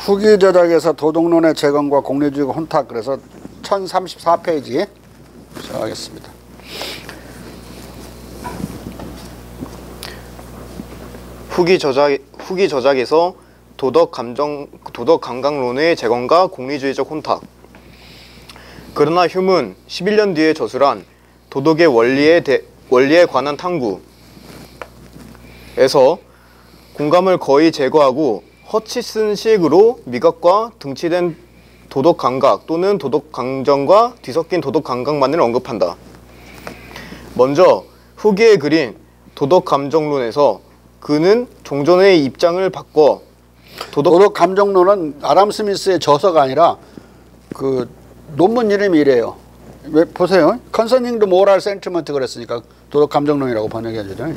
후기 저작에서 도덕론의 재건과 공리주의가 혼탁. 그래서 1034페이지 시작하겠습니다. 후기 저작에서 도덕 감각론의 재건과 공리주의적 혼탁. 그러나 휴문 11년 뒤에 저술한 도덕의 원리에 관한 탐구에서 공감을 거의 제거하고 허치슨식으로 미각과 등치된 도덕 감각 또는 도덕 감정과 뒤섞인 도덕 감각만을 언급한다. 먼저 후기에 그린 도덕 감정론에서 그는 종전의 입장을 바꿔 도덕 감정론은 아담 스미스의 저서가 아니라 그 논문 이름이 이래요. 왜 보세요. Concerning the Moral Sentiment 그랬으니까 도덕 감정론이라고 번역해야죠. 예.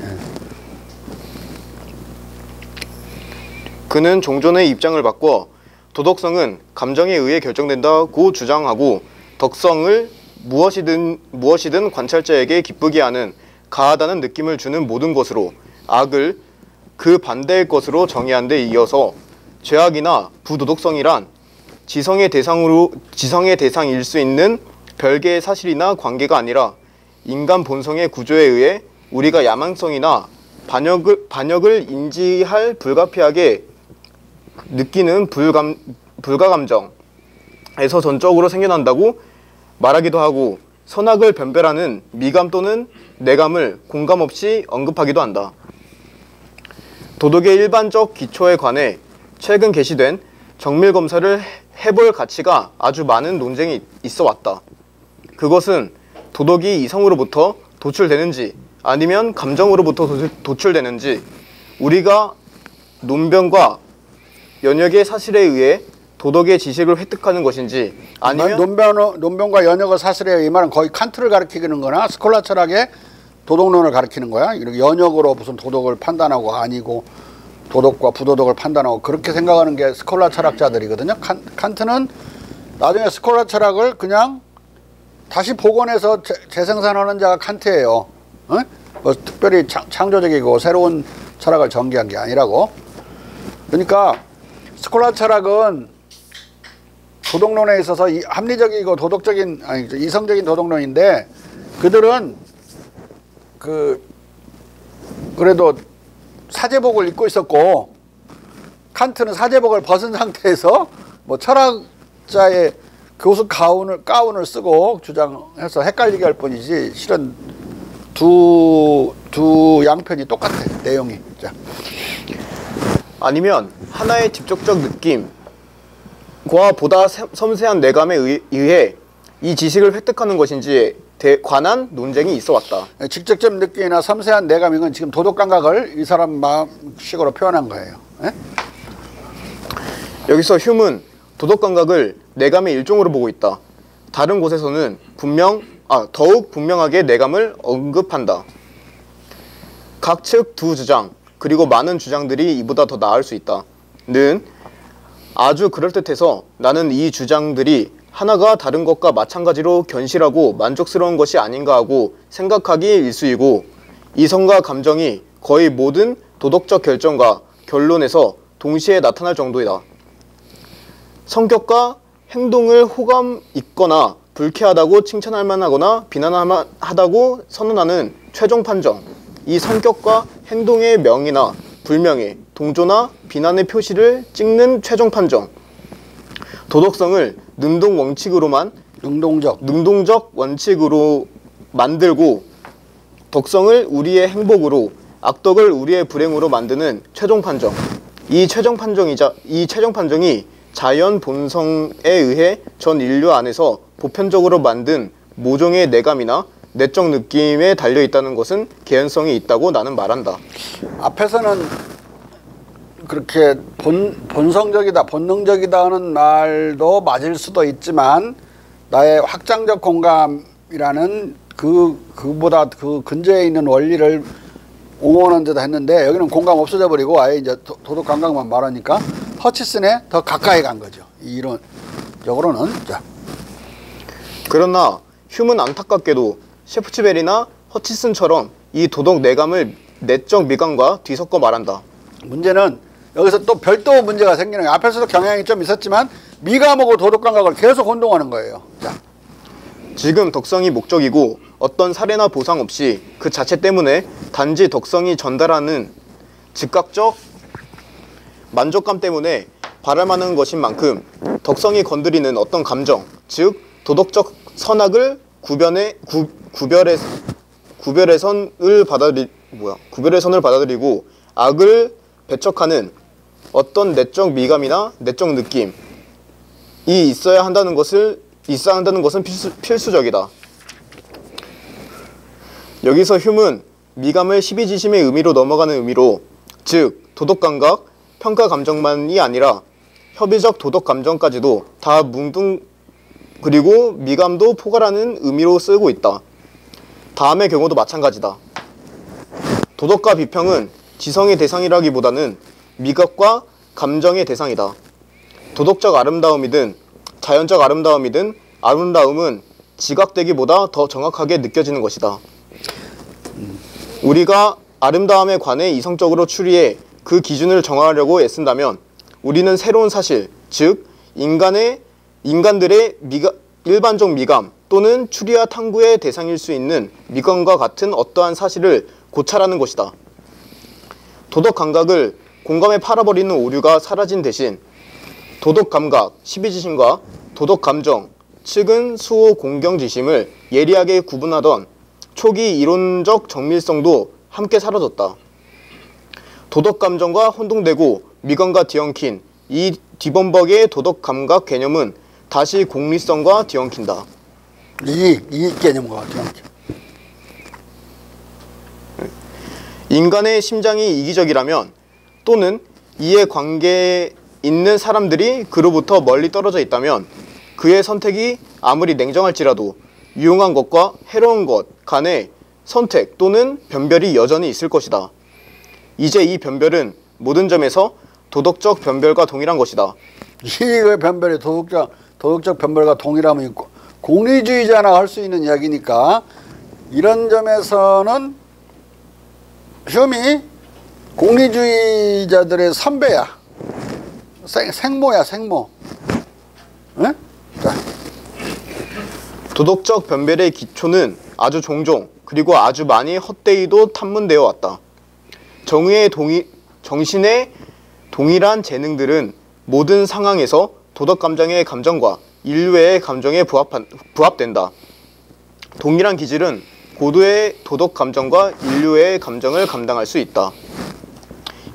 그는 종전의 입장을 바꿔 도덕성은 감정에 의해 결정된다고 주장하고 덕성을 무엇이든 관찰자에게 기쁘게 하는 가하다는 느낌을 주는 모든 것으로 악을 그 반대의 것으로 정의한 데 이어서 죄악이나 부도덕성이란 지성의 대상일 수 있는 별개의 사실이나 관계가 아니라 인간 본성의 구조에 의해 우리가 야망성이나 반역을 인지할 불가피하게 느끼는 불가감정에서 전적으로 생겨난다고 말하기도 하고 선악을 변별하는 미감 또는 내감을 공감 없이 언급하기도 한다. 도덕의 일반적 기초에 관해 최근 게시된 정밀검사를 해볼 가치가 아주 많은 논쟁이 있어 왔다. 그것은 도덕이 이성으로부터 도출되는지 아니면 감정으로부터 도출되는지 우리가 논변과 연역의 사실에 의해 도덕의 지식을 획득하는 것인지 아니면 논변과 연역의 사실에 의해 이 말은 거의 칸트를 가리키는 거나 스콜라 철학의 도덕론을 가리키는 거야. 이렇게 연역으로 무슨 도덕을 판단하고 아니고 도덕과 부도덕을 판단하고 그렇게 생각하는 게 스콜라 철학자들이거든요. 칸트는 나중에 스콜라 철학을 그냥 다시 복원해서 재생산하는 자가 칸트예요. 어? 뭐 특별히 창조적이고 새로운 철학을 전개한 게 아니라고. 그러니까 스콜라 철학은 도덕론에 있어서 합리적이고 도덕적인 이성적인 도덕론인데 그들은 그래도 사제복을 입고 있었고 칸트는 사제복을 벗은 상태에서 뭐 철학자의 교수 가운을 쓰고 주장해서 헷갈리게 할 뿐이지 실은 두 양편이 똑같아 내용이. 자. 아니면 하나의 직접적 느낌과 보다 섬세한 내감에 의해 이 지식을 획득하는 것인지에 관한 논쟁이 있어 왔다. 직접적 느낌이나 섬세한 내감 이건 지금 도덕 감각을 이 사람 마음식으로 표현한 거예요. 에? 여기서 휴문 도덕 감각을 내감의 일종으로 보고 있다. 다른 곳에서는 더욱 분명하게 내감을 언급한다. 각 측 두 주장 그리고 많은 주장들이 이보다 더 나을 수 있다. 는 아주 그럴듯해서 나는 이 주장들이 하나가 다른 것과 마찬가지로 견실하고 만족스러운 것이 아닌가 하고 생각하기 일쑤이고 이성과 감정이 거의 모든 도덕적 결정과 결론에서 동시에 나타날 정도이다. 성격과 행동을 호감 있거나 불쾌하다고 칭찬할 만하거나 비난하다고 선언하는 최종 판정, 이 성격과 행동의 명이나 불명예, 동조나 비난의 표시를 찍는 최종 판정, 도덕성을 능동적 원칙으로 만들고 덕성을 우리의 행복으로 악덕을 우리의 불행으로 만드는 최종 판정. 이 최종 판정이 자연 본성에 의해 전 인류 안에서 보편적으로 만든 모종의 내감이나 내적 느낌에 달려 있다는 것은 개연성이 있다고 나는 말한다. 앞에서는 그렇게 본성적이다, 본능적이다 하는 말도 맞을 수도 있지만 나의 확장적 공감이라는 그보다 그 근저에 있는 원리를 옹호하는 듯 했는데 여기는 공감 없어져 버리고 아예 이제 도덕 감각만 말하니까 허치슨에 더 가까이 간 거죠. 이론적으로는. 자. 그러나 휴문 안타깝게도 셰프츠베리나 허치슨처럼 이 도덕 내감을 내적 미감과 뒤섞어 말한다. 문제는 여기서 또 별도 문제가 생기는 거예요. 앞에서도 경향이 좀 있었지만 미감하고 도덕감각을 계속 혼동하는 거예요. 자. 지금 덕성이 목적이고 어떤 사례나 보상 없이 그 자체 때문에 단지 덕성이 전달하는 즉각적 만족감 때문에 바람하는 것인 만큼 덕성이 건드리는 어떤 감정, 즉 도덕적 선악을 구별의 선을 받아들이고 악을 배척하는 어떤 내적 미감이나 내적 느낌이 있어야 한다는 것은 필수적이다. 여기서 흉은 미감을 시비지심의 의미로 넘어가는 의미로, 즉 도덕감각, 평가감정만이 아니라 협의적 도덕감정까지도 다 그리고 미감도 포괄하는 의미로 쓰고 있다. 다음의 경우도 마찬가지다. 도덕과 비평은 지성의 대상이라기보다는 미각과 감정의 대상이다. 도덕적 아름다움이든 자연적 아름다움이든 아름다움은 지각되기보다 더 정확하게 느껴지는 것이다. 우리가 아름다움에 관해 이성적으로 추리해 그 기준을 정하려고 애쓴다면 우리는 새로운 사실, 즉 인간들의 일반적 미감 또는 추리와 탐구의 대상일 수 있는 미감과 같은 어떠한 사실을 고찰하는 것이다. 도덕감각을 공감에 팔아버리는 오류가 사라진 대신 도덕감각, 시비지심과 도덕감정, 측은 수호 공경지심을 예리하게 구분하던 초기 이론적 정밀성도 함께 사라졌다. 도덕감정과 혼동되고 미감과 뒤엉킨 이 뒤범벅의 도덕감각 개념은 다시 공리성과 뒤엉킨다. 이익 개념과 뒤엉킨. 인간의 심장이 이기적이라면 또는 이에 관계에 있는 사람들이 그로부터 멀리 떨어져 있다면 그의 선택이 아무리 냉정할지라도 유용한 것과 해로운 것 간의 선택 또는 변별이 여전히 있을 것이다. 이제 이 변별은 모든 점에서 도덕적 변별과 동일한 것이다. 이익의 변별이 도덕적 변별과 동일함이 공리주의자나 할 수 있는 이야기니까 이런 점에서는 흉이 공리주의자들의 선배야. 생모야, 생모. 응? 자. 도덕적 변별의 기초는 아주 종종 그리고 아주 많이 헛되이도 탐문되어 왔다. 정신의 동일한 재능들은 모든 상황에서 도덕감정의 감정과 인류의 감정에 부합된다. 동일한 기질은 고도의 도덕감정과 인류의 감정을 감당할 수 있다.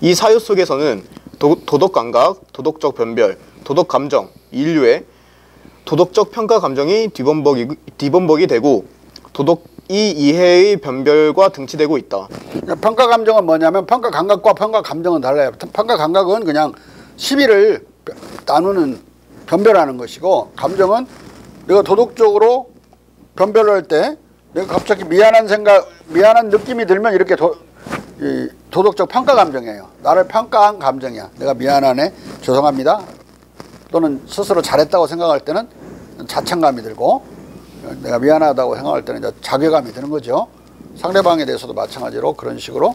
이 사유 속에서는 도덕감각, 도덕적 변별, 도덕감정, 인류의 도덕적 평가 감정이 뒤범벅이 되고 도덕이 이해의 변별과 등치되고 있다. 평가 감정은 뭐냐면 평가 감각과 평가 감정은 달라요. 평가 감각은 그냥 시비를 나누는 변별하는 것이고, 감정은 내가 도덕적으로 변별을 할 때 내가 갑자기 미안한 느낌이 들면 이렇게 도덕적 평가 감정이에요. 나를 평가한 감정이야. 내가 미안하네, 죄송합니다, 또는 스스로 잘했다고 생각할 때는 자창감이 들고, 내가 미안하다고 생각할 때는 이제 자괴감이 드는 거죠. 상대방에 대해서도 마찬가지로 그런 식으로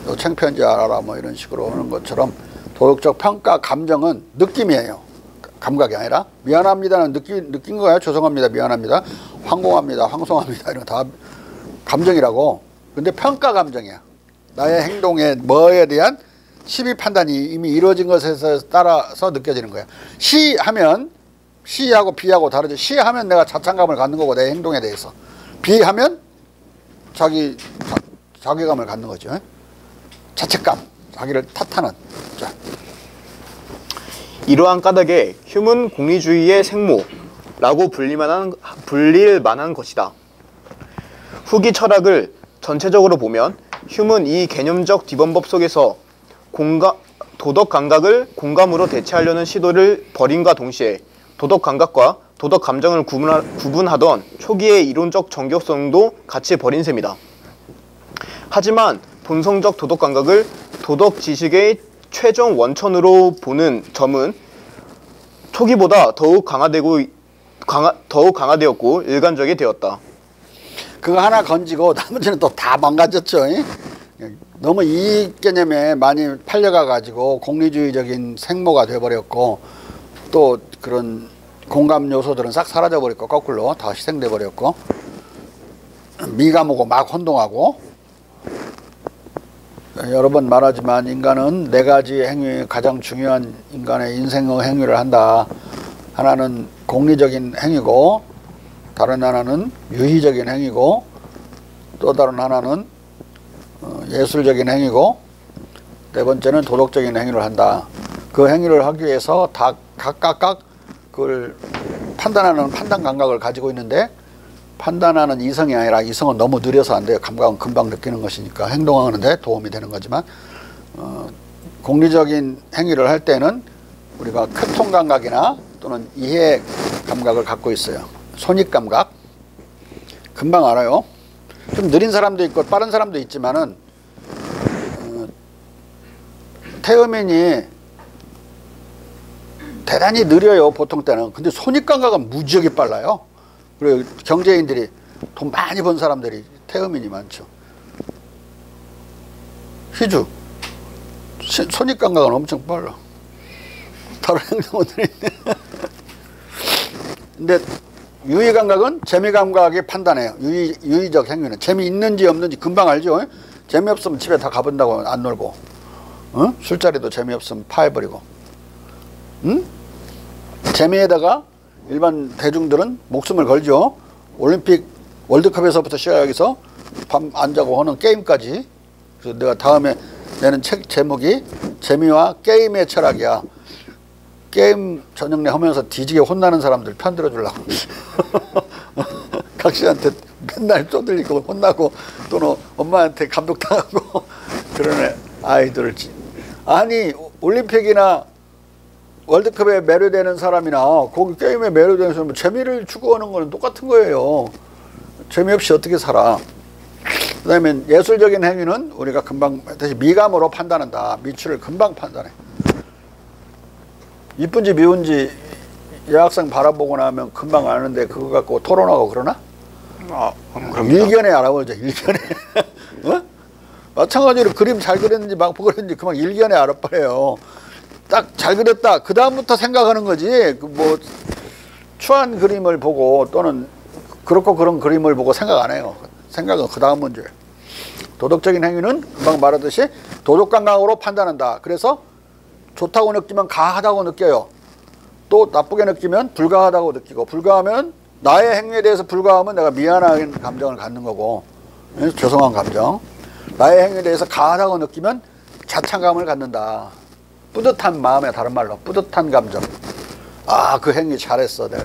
너 창피한지 알아라 뭐 이런 식으로 하는 것처럼 도덕적 평가 감정은 느낌이에요. 감각이 아니라. 미안합니다는 느낀 거예요. 죄송합니다, 미안합니다, 황공합니다, 황송합니다, 이런 거 다 감정이라고. 근데 평가 감정이야. 나의 행동에 뭐에 대한 시비 판단이 이미 이루어진 것에 따라서 느껴지는 거야. 시하면 시하고 비하고 다르죠. 시하면 내가 자창감을 갖는 거고 내 행동에 대해서. 비하면 자괴감을 갖는 거죠. 자책감, 자기를 탓하는. 자. 이러한 까닭에 흉은 공리주의의 생모라고 불릴 만한 것이다. 후기 철학을 전체적으로 보면 흉은 이 개념적 뒤범법 속에서 도덕 감각을 공감으로 대체하려는 시도를 벌임과 동시에 도덕 감각과 도덕 감정을 구분하던 초기의 이론적 정교성도 같이 버린 셈이다. 하지만 본성적 도덕 감각을 도덕 지식의 최종 원천으로 보는 점은 초기보다 더욱 강화되었고 일관적이 되었다. 그거 하나 건지고 나머지는 또 다 망가졌죠. 너무 이익 개념에 많이 팔려가 가지고 공리주의적인 생모가 돼버렸고 또 그런 공감 요소들은 싹 사라져 버렸고 거꾸로 다 희생돼 버렸고 미감하고 막 혼동하고 여러 번 말하지만 인간은 네 가지 행위 가장 중요한 인간의 인생의 행위를 한다. 하나는 공리적인 행위고 다른 하나는 유희적인 행위고 또 다른 하나는 예술적인 행위고 네 번째는 도덕적인 행위를 한다. 그 행위를 하기 위해서 다 각각 그걸 판단하는 판단 감각을 가지고 있는데 판단하는 이성이 아니라 이성은 너무 느려서 안 돼요. 감각은 금방 느끼는 것이니까 행동하는데 도움이 되는 거지만 공리적인 행위를 할 때는 우리가 교통 감각이나 또는 이해 감각을 갖고 있어요. 손익 감각 금방 알아요. 좀 느린 사람도 있고 빠른 사람도 있지만은 태음인이 대단히 느려요 보통 때는. 근데 손익 감각은 무지하게 빨라요. 그리고 경제인들이 돈 많이 번 사람들이 태음인이 많죠. 희주 손익 감각은 엄청 빨라. 다른 행동들이 근데 유의 감각은 재미 감각이 판단해요. 유의적 행위는 재미 있는지 없는지 금방 알죠. 재미없으면 집에 다 가본다고 안 놀고 술자리도 재미없으면 파해버리고 재미에다가 일반 대중들은 목숨을 걸죠. 올림픽 월드컵에서부터 시작해서 밤 안 자고 하는 게임까지. 그래서 내가 다음에 내는 책 제목이 재미와 게임의 철학이야. 게임 저녁내 하면서 뒤지게 혼나는 사람들 편들어 주려고. 각시한테 맨날 쪼들리고 혼나고 또는 엄마한테 감독당하고 그런 아이들을. 아니 올림픽이나 월드컵에 매료되는 사람이나 거기 게임에 매료되는 사람은 재미를 추구하는 거는 똑같은 거예요. 재미없이 어떻게 살아. 그 다음에 예술적인 행위는 우리가 금방 다시 미감으로 판단한다. 미추를 금방 판단해. 이쁜지 미운지 여학생 바라보고 나면 금방 아는데 그거 갖고 토론하고 그러나? 그럼 일견에 알아보죠. 일견에. 어? 마찬가지로 그림 잘 그렸는지 막 그렸는지 그만 일견에 알아봐요. 딱 잘 그렸다. 그 다음부터 생각하는 거지. 뭐 추한 그림을 보고 또는 그렇고 그런 그림을 보고 생각 안 해요. 생각은 그 다음 문제예요. 도덕적인 행위는 금방 말하듯이 도덕 감각으로 판단한다. 그래서 좋다고 느끼면 가하다고 느껴요. 또 나쁘게 느끼면 불가하다고 느끼고 불가하면 나의 행위에 대해서 불가하면 내가 미안한 감정을 갖는 거고 죄송한 감정. 나의 행위에 대해서 가하다고 느끼면 자창감을 갖는다. 뿌듯한 마음에 다른 말로 뿌듯한 감정. 아, 그 행위 잘했어. 내가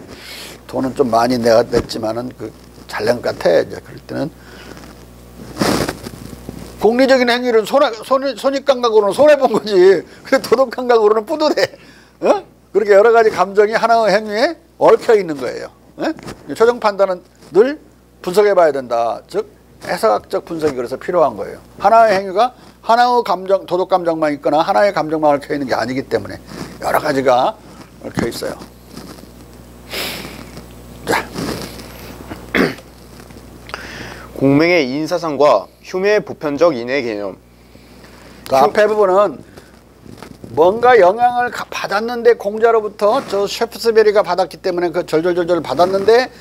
돈은 좀 많이 내가 냈지만은 그 잘 낸 것 같아. 이제 그럴 때는 공리적인 행위는 손익 감각으로는 손해 본 거지. 근데 도덕 감각으로는 뿌듯해. 어? 그렇게 여러 가지 감정이 하나의 행위에 얽혀 있는 거예요. 어? 최종 판단은 늘 분석해 봐야 된다. 즉 해석학적 분석이 그래서 필요한 거예요. 하나의 행위가 하나의 감정, 도덕 감정만 있거나 하나의 감정만 얽혀 있는 게 아니기 때문에 여러 가지가 얽혀 있어요. 자. 공맹의 인사상과 흉의 보편적 인의 개념. 그 앞에 부분은 뭔가 영향을 받았는데 공자로부터 저 셰프스베리가 받았기 때문에 그 절절절절 받았는데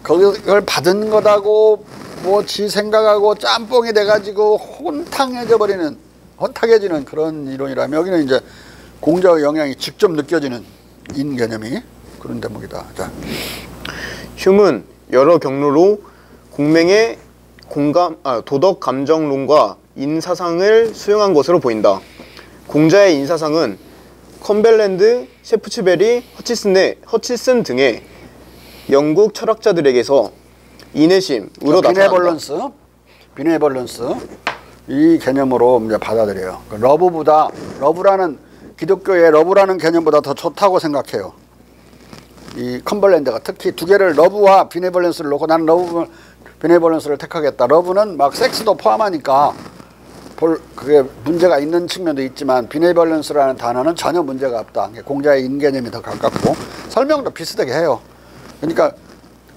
그걸 받은 거다고 뭐 지 생각하고 짬뽕이 돼가지고 혼탁해지는 그런 이론이라면 여기는 이제 공자의 영향이 직접 느껴지는 인 개념이 그런 대목이다. 자. 흉은 여러 경로로 공맹의 도덕 감정론과 인사상을 수용한 것으로 보인다. 공자의 인사상은 컴벨랜드, 셰프츠베리, 허치슨 등의 영국 철학자들에게서 인내심으로 나타난다. 비네벌런스 이 개념으로 이제 받아들여요. 러브라는 기독교의 러브라는 개념보다 더 좋다고 생각해요. 이 컴벌랜드가 특히 두 개를 러브와 비네벌런스를 놓고 나는 비네벌런스를 택하겠다. 러브는 막 섹스도 포함하니까 그게 문제가 있는 측면도 있지만 비네벌런스라는 단어는 전혀 문제가 없다. 공자의 인개념이 더 가깝고 설명도 비슷하게 해요. 그러니까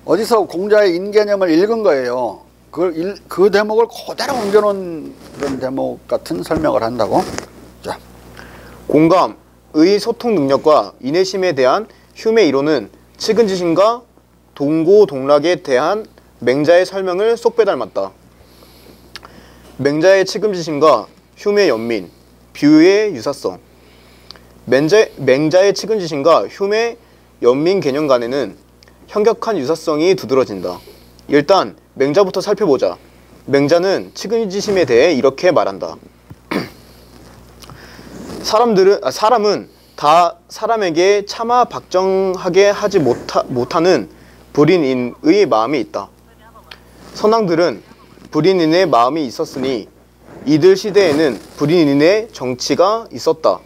어디서 공자의 인개념을 읽은 거예요. 그 대목을 그대로 옮겨놓은 그런 대목 같은 설명을 한다고. 자, 공감의 소통 능력과 인내심에 대한 휴메의 이론은 측은지심과 동고동락에 대한 맹자의 설명을 쏙 빼닮았다. 맹자의 측은지심과 휴메의 연민, 비유의 유사성. 맹자의 측은지심과 휴메의 연민 개념 간에는 현격한 유사성이 두드러진다. 일단 맹자부터 살펴보자. 맹자는 측은지심에 대해 이렇게 말한다. 사람은 다 사람에게 차마 박정하게 하지 못하는 불인인의 마음이 있다. 선왕들은 불인인의 마음이 있었으니 이들 시대에는 불인인의 정치가 있었다.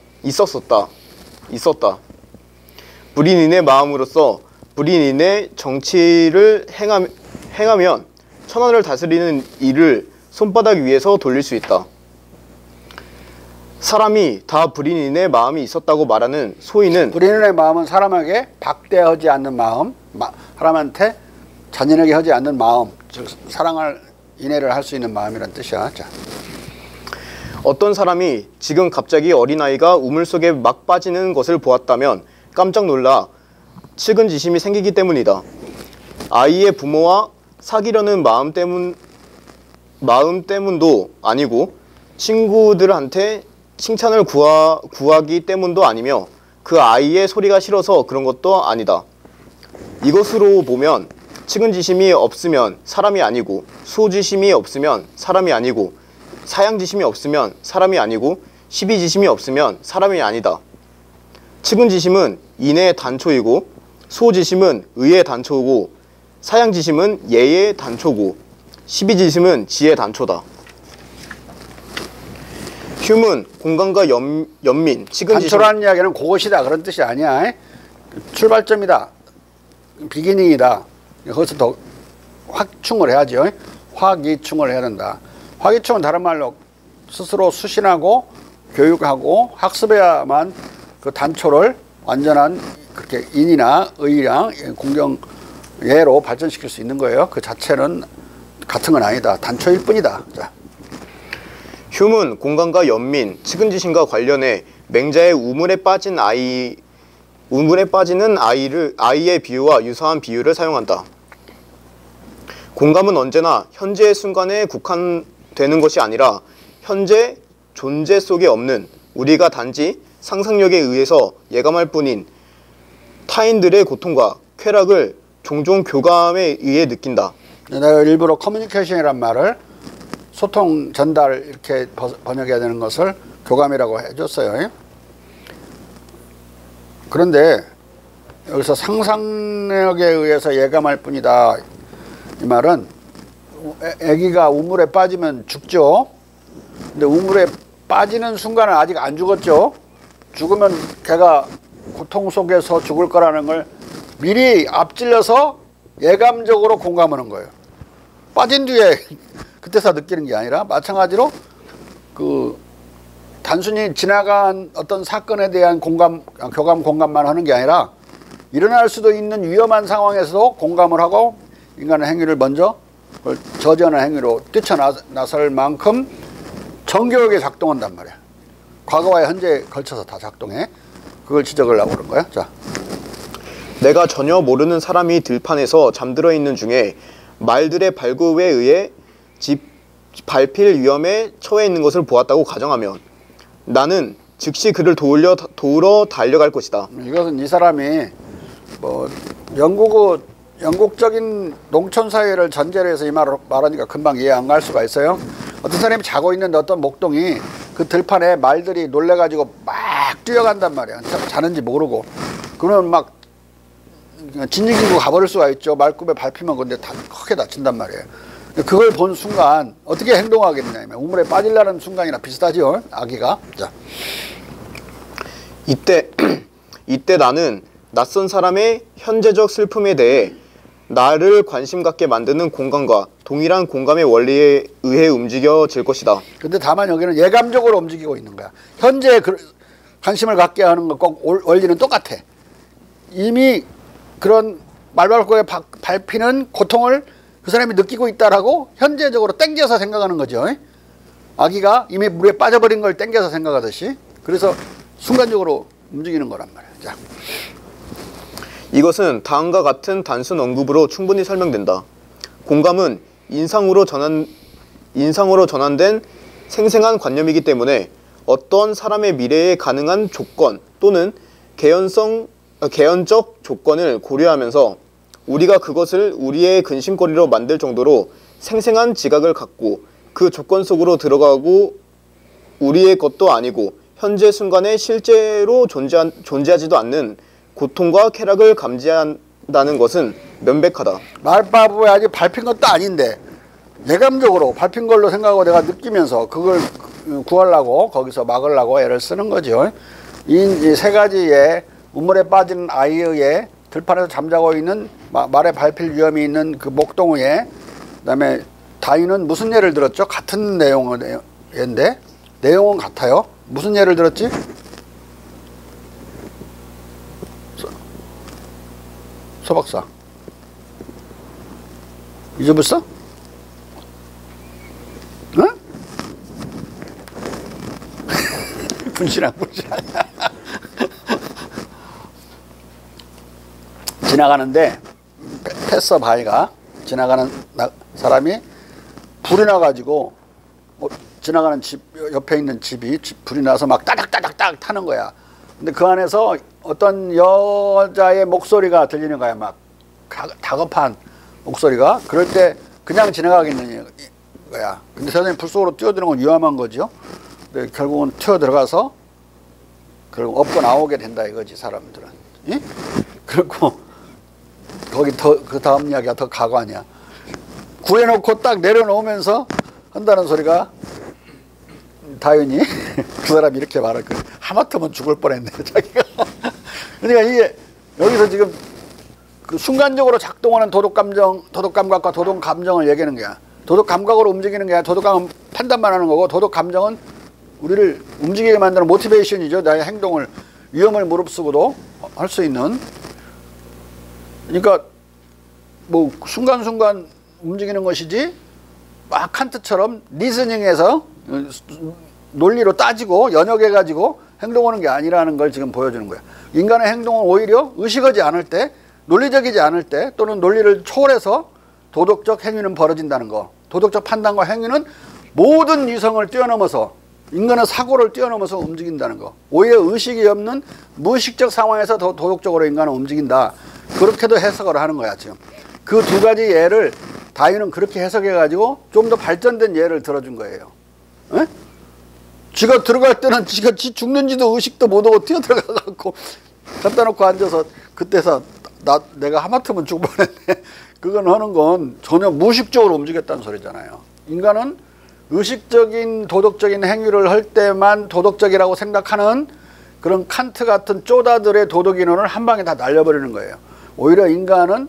불인인의 마음으로서 불인인의 정치를 행하면 천하를 다스리는 일을 손바닥 위에서 돌릴 수 있다. 사람이 다 불인인의 마음이 있었다고 말하는 소인은 불인인의 마음은 사람에게 박대하지 않는 마음, 사람한테 잔인하게 하지 않는 마음, 즉 사랑을 인애를 할 수 있는 마음이란 뜻이야. 자. 어떤 사람이 지금 갑자기 어린아이가 우물 속에 막 빠지는 것을 보았다면 깜짝 놀라 측은지심이 생기기 때문이다. 아이의 부모와 사귀려는 마음 때문도 아니고 친구들한테 칭찬을 구하기 때문도 아니며 그 아이의 소리가 싫어서 그런 것도 아니다. 이것으로 보면 측은지심이 없으면 사람이 아니고 수지심이 없으면 사람이 아니고 사양지심이 없으면 사람이 아니고 시비지심이 없으면 사람이 아니다. 측은지심은 인의 단초이고 수지심은 의의 단초고 사양지심은 예의 단초고 시비지심은 지의 단초다. 휴문, 공감과 연민, 측은지심. 단초라는 이야기는 그것이다 그런 뜻이 아니야. 출발점이다. 비기닝이다. 거기서 더 확충을 해야죠. 확이충을 해야 된다. 확이충은 다른 말로 스스로 수신하고 교육하고 학습해야만 그 단초를 완전한 그렇게 인이나 의랑 공경예로 발전시킬 수 있는 거예요. 그 자체는 같은 건 아니다. 단초일 뿐이다. 자. 휴문, 공감과 연민, 측은지심과 관련해 맹자의 우물에 빠지는 아이의 비유와 유사한 비유를 사용한다. 공감은 언제나 현재의 순간에 국한되는 것이 아니라 현재 존재 속에 없는 우리가 단지 상상력에 의해서 예감할 뿐인 타인들의 고통과 쾌락을 종종 교감에 의해 느낀다. 내가 일부러 커뮤니케이션이란 말을 소통, 전달 이렇게 번역해야 되는 것을 교감이라고 해줬어요. 그런데 여기서 상상력에 의해서 예감할 뿐이다. 이 말은 아기가 우물에 빠지면 죽죠. 근데 우물에 빠지는 순간은 아직 안 죽었죠. 죽으면 걔가 고통 속에서 죽을 거라는 걸 미리 앞질러서 예감적으로 공감하는 거예요. 빠진 뒤에 그때서 느끼는 게 아니라 마찬가지로 그 단순히 지나간 어떤 사건에 대한 교감 공감만 하는 게 아니라 일어날 수도 있는 위험한 상황에서도 공감을 하고 인간의 행위를 먼저 저지하는 행위로 뛰쳐나설 만큼 정교하게 작동한단 말이야. 과거와 현재에 걸쳐서 다 작동해. 그걸 지적을 하고 그런 거야. 자. 내가 전혀 모르는 사람이 들판에서 잠들어 있는 중에 말들의 발굽에 의해 밟힐 위험에 처해 있는 것을 보았다고 가정하면 나는 즉시 그를 도우러 달려갈 것이다. 이것은 이 사람이 뭐 영국적인 농촌 사회를 전제로 해서 이 말을 말하니까 금방 이해 안 갈 수가 있어요. 어떤 사람이 자고 있는데 어떤 목동이 그 들판에 말들이 놀래가지고 막 뛰어간단 말이야. 자는지 모르고. 그러면 막 진지기고 가버릴 수가 있죠. 말굽에 밟히면 근데 다 크게 다친단 말이에요. 그걸 본 순간 어떻게 행동하겠냐면 우물에 빠지려는 순간이나 비슷하죠. 아기가. 자. 이때 나는 낯선 사람의 현재적 슬픔에 대해 나를 관심 갖게 만드는 공감과 동일한 공감의 원리에 의해 움직여질 것이다. 근데 다만 여기는 예감적으로 움직이고 있는 거야. 현재 관심을 갖게 하는 거 꼭 원리는 똑같아. 이미 그런 말발굽에 밟히는 고통을 그 사람이 느끼고 있다라고 현재적으로 땡겨서 생각하는 거죠. 아기가 이미 물에 빠져버린 걸 땡겨서 생각하듯이. 그래서 순간적으로 움직이는 거란 말이에요. 자. 이것은 다음과 같은 단순 언급으로 충분히 설명된다. 공감은 인상으로 전환된 생생한 관념이기 때문에 어떤 사람의 미래에 가능한 조건 또는 개연적 조건을 고려하면서 우리가 그것을 우리의 근심거리로 만들 정도로 생생한 지각을 갖고 그 조건 속으로 들어가고 우리의 것도 아니고 현재 순간에 실제로 존재하지도 않는 고통과 쾌락을 감지한다는 것은 명백하다. 말바보에 아직 밟힌 것도 아닌데 예감적으로 밟힌 걸로 생각하고 내가 느끼면서 그걸 구하려고 거기서 막으려고 애를 쓰는 거죠. 이 세 가지의 우물에 빠지는 아이의 들판에서 잠자고 있는 말에 밟힐 위험이 있는 그 목동우에 그다음에 다윈은 무슨 예를 들었죠? 같은 내용인데 내용은 같아요. 무슨 예를 들었지? 서박사 잊어봤어? 응? 분신한 지나가는데 패서 바위가 지나가는 사람이 불이 나가지고 지나가는 집 옆에 있는 집이 불이 나서 막 따닥따닥따닥 타는 거야. 근데 그 안에서 어떤 여자의 목소리가 들리는 거야. 막 다급한 목소리가. 그럴 때 그냥 지나가겠는 거야. 근데 선생님 불 속으로 뛰어드는 건 위험한 거죠. 근데 결국은 튀어 들어가서 결국 업고 나오게 된다 이거지 사람들은. 예? 그리고 거기 그 다음 이야기가 더 가관이야. 구해놓고 딱 내려놓으면서 한다는 소리가 다윈이 그 사람이 이렇게 말할 거야. 하마터면 죽을 뻔했네 자기가. 그러니까 이게 여기서 지금 그 순간적으로 작동하는 도덕감각과 도덕감정을 얘기하는 거야. 도덕감각으로 움직이는 게 아니라 도덕감은 판단만 하는 거고 도덕감정은 우리를 움직이게 만드는 모티베이션이죠. 나의 행동을 위험을 무릅쓰고도 할 수 있는. 그러니까 뭐 순간순간 움직이는 것이지 막 칸트처럼 리스닝해서 논리로 따지고 연역해가지고 행동하는 게 아니라는 걸 지금 보여주는 거야. 인간의 행동은 오히려 의식하지 않을 때, 논리적이지 않을 때 또는 논리를 초월해서 도덕적 행위는 벌어진다는 거. 도덕적 판단과 행위는 모든 이성을 뛰어넘어서 인간의 사고를 뛰어넘어서 움직인다는 거. 오히려 의식이 없는 무의식적 상황에서 더 도덕적으로 인간은 움직인다. 그렇게도 해석을 하는 거야 지금. 그 두 가지 예를 다윈은 그렇게 해석해가지고 좀 더 발전된 예를 들어준 거예요. 에? 지가 들어갈 때는 지가 죽는지도 의식도 못하고 뛰어들어가갖고 갖다 놓고 앉아서 그때서 내가 하마터면 죽을 뻔했네. 그건 하는 건 전혀 무의식적으로 움직였다는 소리잖아요. 인간은 의식적인 도덕적인 행위를 할 때만 도덕적이라고 생각하는 그런 칸트 같은 쪼다들의 도덕인원을 한 방에 다 날려버리는 거예요. 오히려 인간은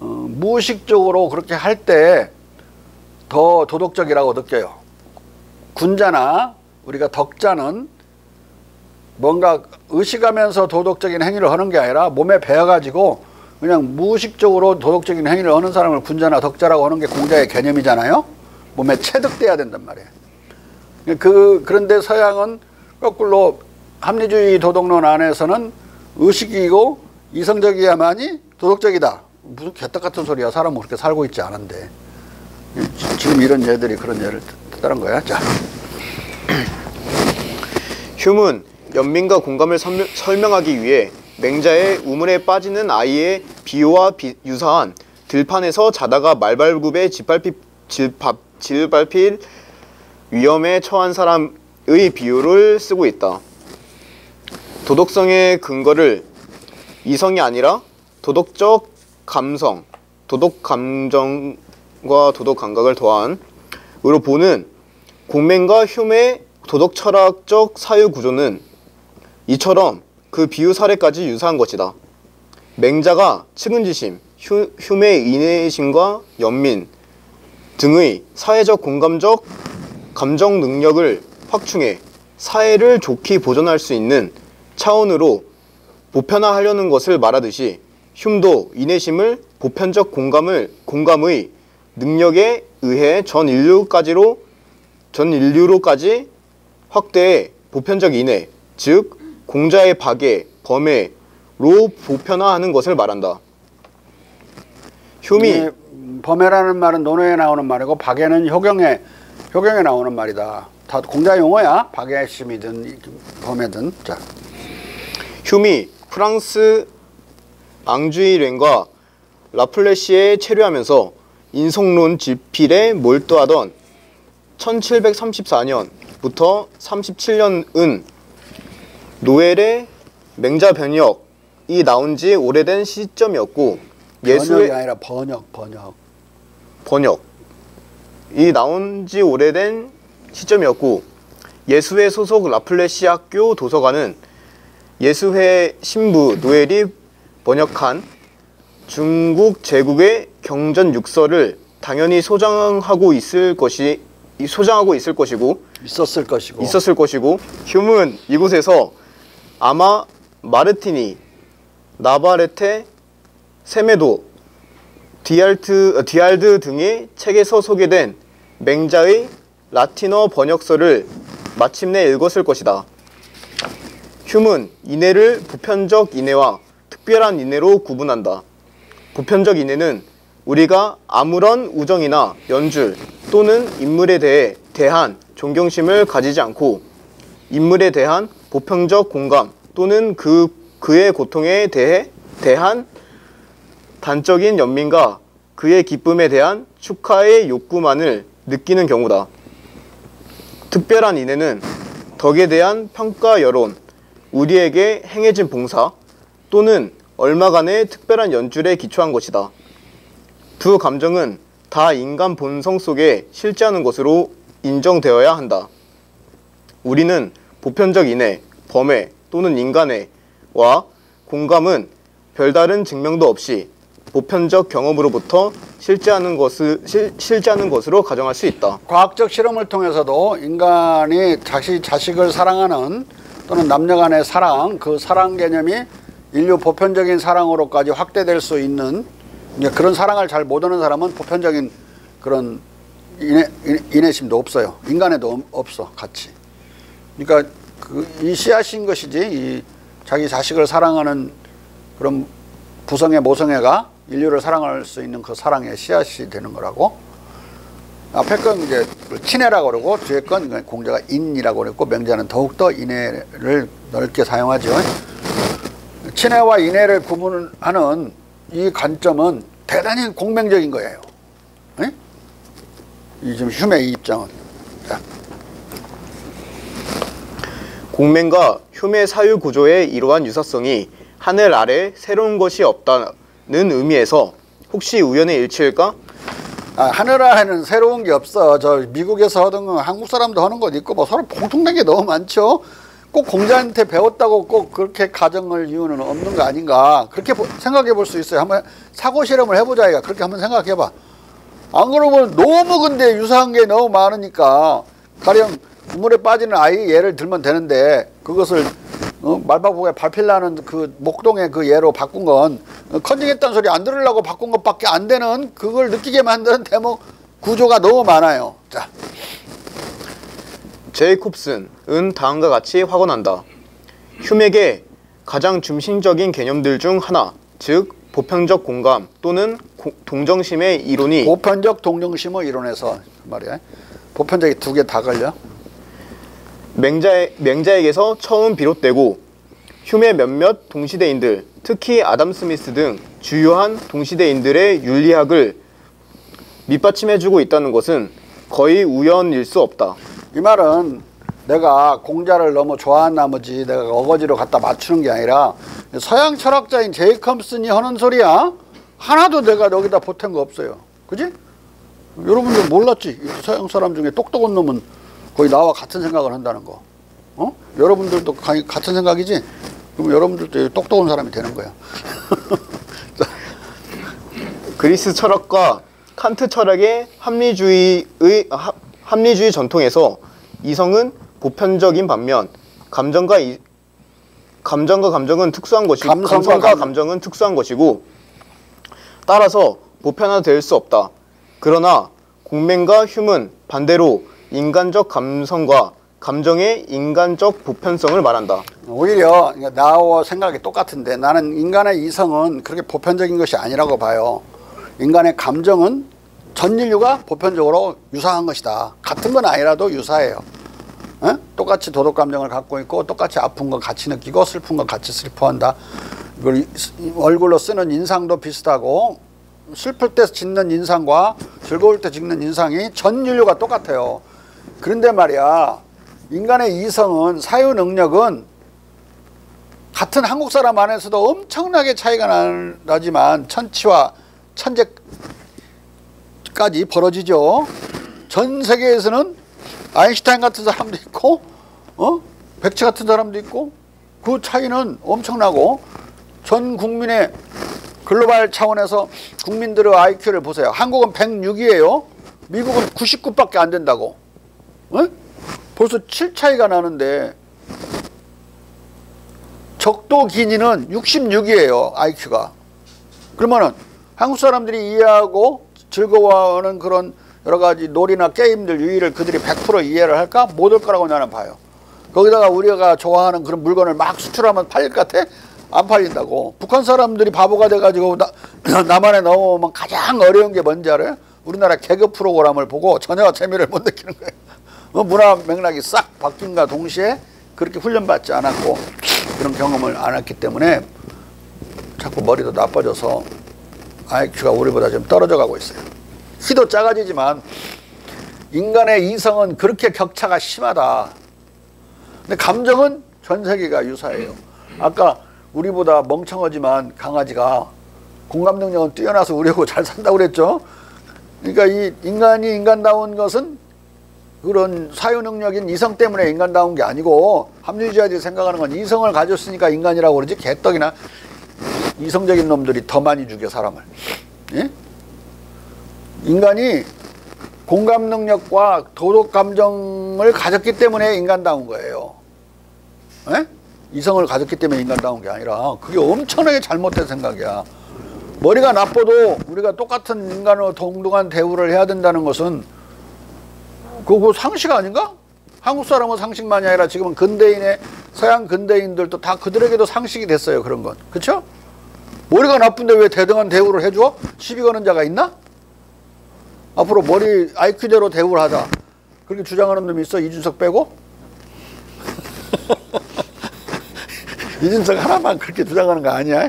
무의식적으로 그렇게 할 때 더 도덕적이라고 느껴요. 군자나 우리가 덕자는 뭔가 의식하면서 도덕적인 행위를 하는 게 아니라 몸에 배어가지고 그냥 무의식적으로 도덕적인 행위를 하는 사람을 군자나 덕자라고 하는 게 공자의 개념이잖아요. 몸에 체득돼야 된단 말이에요. 그런데 서양은 거꾸로 합리주의 도덕론 안에서는 의식이고 이성적이야만이 도덕적이다. 무슨 개떡 같은 소리야. 사람은 그렇게 살고 있지 않은데. 지금 이런 예들이 그런 예를 뜻하는 거야. 자. 흉은 연민과 공감을 설명하기 위해 맹자의 우물에 빠지는 아이의 비유와 유사한 들판에서 자다가 말발굽에 짓밟힐 위험에 처한 사람의 비유를 쓰고 있다. 도덕성의 근거를 이성이 아니라 도덕적 감성, 도덕감정과 도덕감각을 더한 으로 보는 공맹과 흉의 도덕철학적 사유구조는 이처럼 그 비유 사례까지 유사한 것이다. 맹자가 측은지심, 흉의 인내심과 연민 등의 사회적 공감적 감정 능력을 확충해 사회를 좋게 보존할 수 있는 차원으로 보편화하려는 것을 말하듯이 흉도 인내심을 보편적 공감의 능력에 의해 전 인류로까지 확대해 보편적 인해, 즉 공자의 박애, 범해로 보편화하는 것을 말한다. 효미 범해라는 말은 논어에 나오는 말이고 박애는 효경에 나오는 말이다. 다 공자 용어야. 박애심이든 범해든. 자, 휴미 프랑스 앙주이렌과 라플레시에 체류하면서 인성론 집필에 몰두하던 1734년부터 37년은 노엘의 맹자 번역이 나온 지 오래된 시점이었고 번역이 아니라 번역이 나온 지 오래된 시점이었고 예수회 소속 라플레시 학교 도서관은 예수회 신부 노엘이 번역한 중국 제국의 경전 육서를 당연히 소장하고 있었을 것이고 휴무는 이곳에서 아마 마르티니, 나바레테, 세메도, 디알드 등의 책에서 소개된 맹자의 라틴어 번역서를 마침내 읽었을 것이다. 휴문 인해를 보편적 인해와 특별한 인해로 구분한다. 보편적 인해는 우리가 아무런 우정이나 연줄 또는 인물에 대한 존경심을 가지지 않고 인물에 대한 보편적 공감 또는 그의 고통에 대한 단적인 연민과 그의 기쁨에 대한 축하의 욕구만을 느끼는 경우다. 특별한 인해는 덕에 대한 평가 여론, 우리에게 행해진 봉사 또는 얼마간의 특별한 연줄에 기초한 것이다. 두 감정은 다 인간 본성 속에 실제하는 것으로 인정되어야 한다. 우리는 보편적 인해, 범해 또는 인간애와 공감은 별다른 증명도 없이 보편적 경험으로부터 실제하는 것으로 가정할 수 있다. 과학적 실험을 통해서도 인간이 자식을 사랑하는 또는 남녀 간의 사랑, 그 사랑 개념이 인류 보편적인 사랑으로까지 확대될 수 있는 그런 사랑을 잘 못하는 사람은 보편적인 그런 인내심도 없어요. 인간에도 없어, 같이. 그러니까 이 씨앗인 것이지, 이 자기 자식을 사랑하는 그런 부성애, 모성애가 인류를 사랑할 수 있는 그 사랑의 씨앗이 되는 거라고. 앞에 건 이제 친애라고 그러고 뒤에 건 공자가 인이라고 그랬고 맹자는 더욱더 인애를 넓게 사용하죠. 친애와 인애를 구분하는 이 관점은 대단히 공명적인 거예요. 네? 이 지금 휴메의 입장은. 자. 공맹과 휴메 사유 구조의 이러한 유사성이 하늘 아래 새로운 것이 없다는 의미에서 혹시 우연의 일치일까? 하늘 아래는 새로운 게 없어. 저 미국에서 하던 거 한국 사람도 하는 것 있고 뭐 서로 공통된 게 너무 많죠. 꼭 공자한테 배웠다고 꼭 그렇게 가정을 이유는 없는 거 아닌가. 그렇게 생각해 볼 수 있어요. 한번 사고 실험을 해보자. 이가 그렇게 한번 생각해 봐. 안 그러면 너무 근데 유사한 게 너무 많으니까 가령 물에 빠지는 아이 예를 들면 되는데 그것을 말바꾸에 발필나는 그 목동의 그 예로 바꾼 건 컨닝했다는 소리 안 들으려고 바꾼 것밖에 안 되는 그걸 느끼게 만드는 대목 구조가 너무 많아요. 자. 제이콥슨은 다음과 같이 확언한다. 휴맥의 가장 중심적인 개념들 중 하나, 즉 보편적 공감 또는 동정심의 이론이 보편적 동정심의 이론에서 말이야. 보편적이 두 개 다 걸려. 맹자에게서 처음 비롯되고 휴메 몇몇 동시대인들, 특히 아담 스미스 등 주요한 동시대인들의 윤리학을 밑받침해주고 있다는 것은 거의 우연일 수 없다. 이 말은 내가 공자를 너무 좋아한 나머지 내가 어거지로 갖다 맞추는 게 아니라 서양 철학자인 제이콥슨이 하는 소리야. 하나도 내가 여기다 보탠 거 없어요. 그지? 여러분들 몰랐지? 서양 사람 중에 똑똑한 놈은 거의 나와 같은 생각을 한다는 거. 여러분들도 같은 생각이지? 그럼 여러분들도 똑똑한 사람이 되는 거야. 그리스 철학과 칸트 철학의 합리주의 전통에서 이성은 보편적인 반면 감정과 감정은 특수한 것이고 감성과 감정은 특수한 것이고 따라서 보편화될 수 없다. 그러나 공맹과 휴문 반대로 인간적 감성과 감정의 인간적 보편성을 말한다. 오히려 나와 생각이 똑같은데 나는 인간의 이성은 그렇게 보편적인 것이 아니라고 봐요. 인간의 감정은 전 인류가 보편적으로 유사한 것이다. 같은 건 아니라도 유사해요. 에? 똑같이 도덕 감정을 갖고 있고 똑같이 아픈 건 같이 느끼고 슬픈 건 같이 슬퍼한다. 그리고 얼굴로 쓰는 인상도 비슷하고 슬플 때 짓는 인상과 즐거울 때 짓는 인상이 전 인류가 똑같아요. 그런데 말이야, 인간의 이성은 사유 능력은 같은 한국 사람 안에서도 엄청나게 차이가 나지만 천치와 천재까지 벌어지죠. 전 세계에서는 아인슈타인 같은 사람도 있고 백치 같은 사람도 있고 그 차이는 엄청나고 전 국민의 글로벌 차원에서 국민들의 IQ를 보세요. 한국은 106이에요. 미국은 99밖에 안 된다고. 에? 벌써 7 차이가 나는데 적도 기니는 66이에요. IQ가. 그러면은 한국 사람들이 이해하고 즐거워하는 그런 여러 가지 놀이나 게임들 유희를 그들이 100% 이해를 할까? 못 할 거라고 나는 봐요. 거기다가 우리가 좋아하는 그런 물건을 막 수출하면 팔릴 것 같아? 안 팔린다고. 북한 사람들이 바보가 돼가지고 남한에 넘어오면 가장 어려운 게 뭔지 알아요? 우리나라 개그 프로그램을 보고 전혀 재미를 못 느끼는 거예요. 문화 맥락이 싹 바뀐과 동시에 그렇게 훈련받지 않았고 그런 경험을 안 했기 때문에 자꾸 머리도 나빠져서 IQ가 우리보다 좀 떨어져 가고 있어요. 키도 작아지지만 인간의 이성은 그렇게 격차가 심하다. 근데 감정은 전 세계가 유사해요. 아까 우리보다 멍청하지만 강아지가 공감 능력은 뛰어나서 우리하고 잘 산다고 그랬죠. 그러니까 이 인간이 인간다운 것은 그런 사유 능력인 이성 때문에 인간다운 게 아니고 합리주의자들이 생각하는 건 이성을 가졌으니까 인간이라고 그러지 개떡이나 이성적인 놈들이 더 많이 죽여 사람을. 예? 인간이 공감 능력과 도덕 감정을 가졌기 때문에 인간다운 거예요. 예? 이성을 가졌기 때문에 인간다운 게 아니라 그게 엄청나게 잘못된 생각이야. 머리가 나빠도 우리가 똑같은 인간으로 동등한 대우를 해야 된다는 것은 그거 상식 아닌가? 한국 사람은 상식만이 아니라 지금은 근대인의 서양 근대인들도 다 그들에게도 상식이 됐어요. 그런 건. 그렇죠? 머리가 나쁜데 왜 대등한 대우를 해줘? 시비 거는 자가 있나? 앞으로 머리 IQ대로 대우를 하자. 그렇게 주장하는 놈이 있어? 이준석 빼고? 이준석 하나만 그렇게 주장하는 거 아니야?